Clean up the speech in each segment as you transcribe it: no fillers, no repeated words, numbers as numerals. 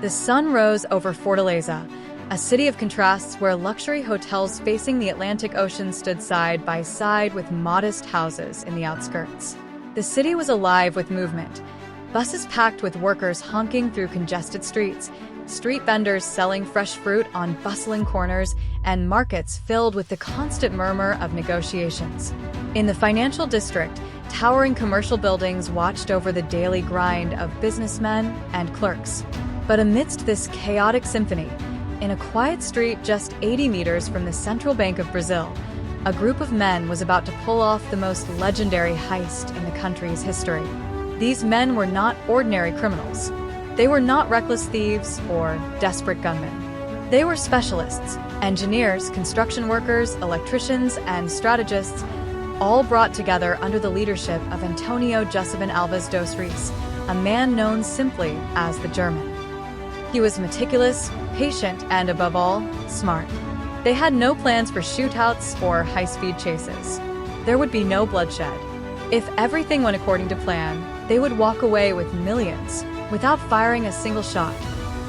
The sun rose over Fortaleza, a city of contrasts where luxury hotels facing the Atlantic Ocean stood side by side with modest houses in the outskirts. The city was alive with movement. Buses packed with workers honking through congested streets, street vendors selling fresh fruit on bustling corners, and markets filled with the constant murmur of negotiations. In the financial district, towering commercial buildings watched over the daily grind of businessmen and clerks. But amidst this chaotic symphony, in a quiet street just 80 meters from the Central Bank of Brazil, a group of men was about to pull off the most legendary heist in the country's history. These men were not ordinary criminals. They were not reckless thieves or desperate gunmen. They were specialists, engineers, construction workers, electricians, and strategists, all brought together under the leadership of Antonio Josephine Alves dos Reis, a man known simply as the German. He was meticulous, patient, and above all, smart. They had no plans for shootouts or high-speed chases. There would be no bloodshed. If everything went according to plan, they would walk away with millions without firing a single shot.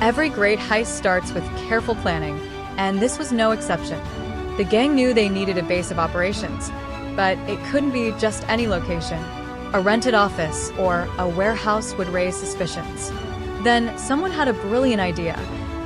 Every great heist starts with careful planning, and this was no exception. The gang knew they needed a base of operations, but it couldn't be just any location. A rented office or a warehouse would raise suspicions. Then someone had a brilliant idea.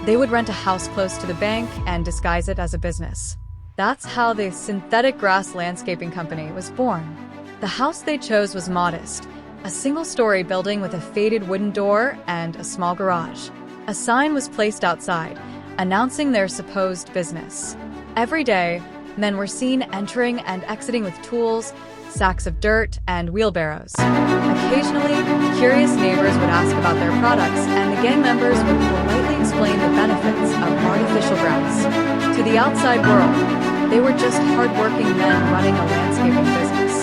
They would rent a house close to the bank and disguise it as a business. That's how the Synthetic Grass Landscaping Company was born. The house they chose was modest, a single-story building with a faded wooden door and a small garage. A sign was placed outside, announcing their supposed business. Every day, men were seen entering and exiting with tools, sacks of dirt, and wheelbarrows. Occasionally, curious neighbors would ask about their products, and the gang members would politely explain the benefits of artificial grass. To the outside world, they were just hard-working men running a landscaping business.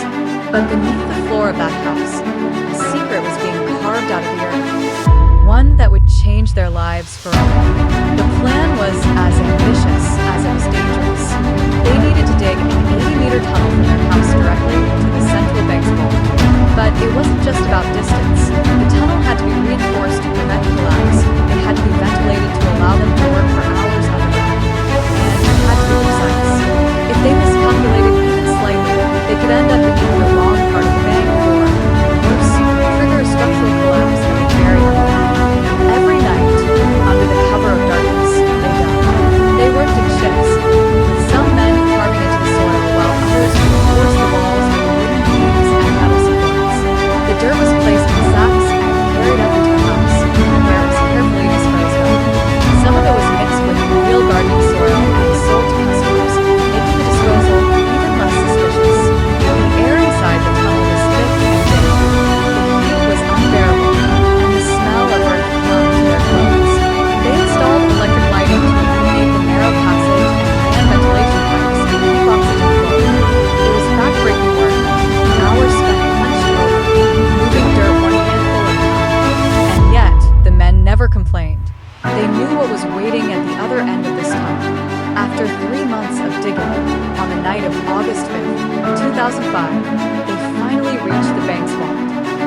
But beneath the floor of that house, a secret was being carved out of the earth, one that would change their lives forever. The plan was as ambitious as it was dangerous. They needed to dig an 80-meter tunnel from their house directly to the central bank's vault. But it wasn't just about distance. The tunnel had to be reinforced to prevent collapse. It had to be ventilated to allow them to work for hours underground. And it had to be precise. If they miscalculated even slightly, they could end up beneath the wrong part of the bank or, worse, trigger a structural collapse that would bury them. Every night, under the cover of darkness, they dug. They worked in shifts, with some men carving into the soil while others reinforced the walls with wooden beams and metal supports. The dirt was placed in sacks and carried up into the house, where it was carefully disposed of. Some of it was mixed with real gardening soil and sold to customers, making the disposal even less suspicious. The air inside the tunnel was thick and damp. The heat was unbearable, and the smell of earth clung to their clothes. They installed electric lighting to illuminate the narrow passage and ran ventilation pipes to keep oxygen flowing. It was backbreaking work, hours spent hunched over, moving dirt one handful at a time. And yet, the men never complained. They knew what was waiting at the other end of this tunnel. After 3 months of digging, on the night of August 5th, 2005, they finally reached the bank's vault.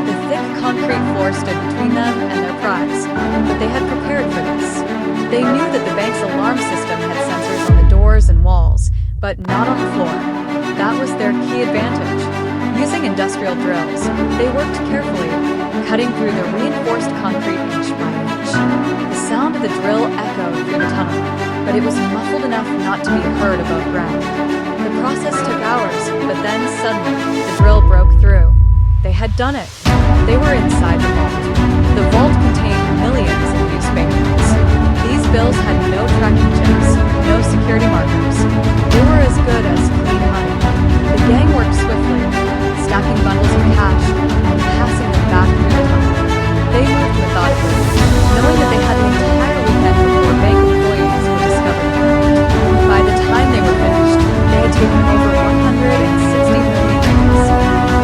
The thick concrete floor stood between them and their prize, but they had prepared for this. They knew that the bank's alarm system had sensors on the doors and walls, but not on the floor. That was their key advantage. Using industrial drills, they worked carefully, cutting through the reinforced concrete inch by inch. The sound of the drill echoed through the tunnel, but it was muffled enough not to be heard above ground. The process took hours, but then suddenly, the drill broke through. They had done it. They were inside the vault. The vault contained millions in loose banknotes. These bills had no tracking chips, no security markers. They were as good as clean money. The gang worked swiftly, stacking bundles of cash and passing them back through the tunnel. They moved methodically, knowing that they had the entire weekend before bank employees would discover the act. By the time they were finished, they had taken over 160 million rings,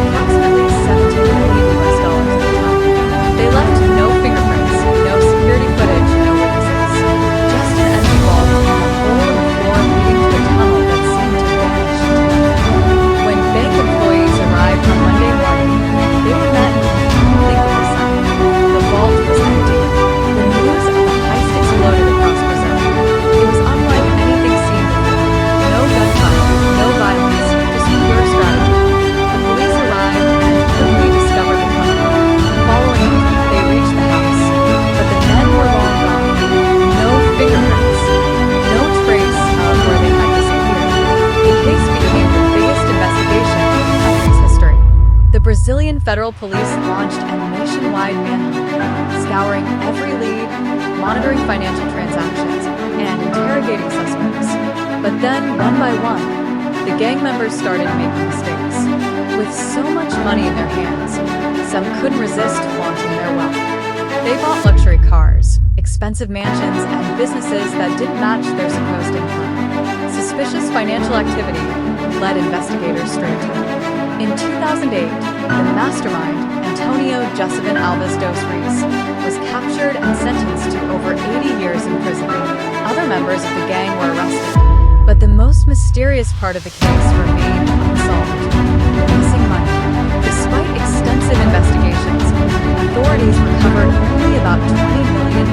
approximately $17 million US at the time. They left no fingerprints federal police launched a nationwide manhunt, scouring every lead, monitoring financial transactions, and interrogating suspects. But then, one by one, the gang members started making mistakes. With so much money in their hands, some couldn't resist flaunting their wealth. They bought luxury cars, expensive mansions, and businesses that didn't match their supposed income. Suspicious financial activity led investigators straight to it. In 2008, the mastermind, Antonio Josephine Alves dos Reis, was captured and sentenced to over 80 years in prison. Other members of the gang were arrested, but the most mysterious part of the case remained unsolved: the missing money. Despite extensive investigations, authorities recovered only about 20 million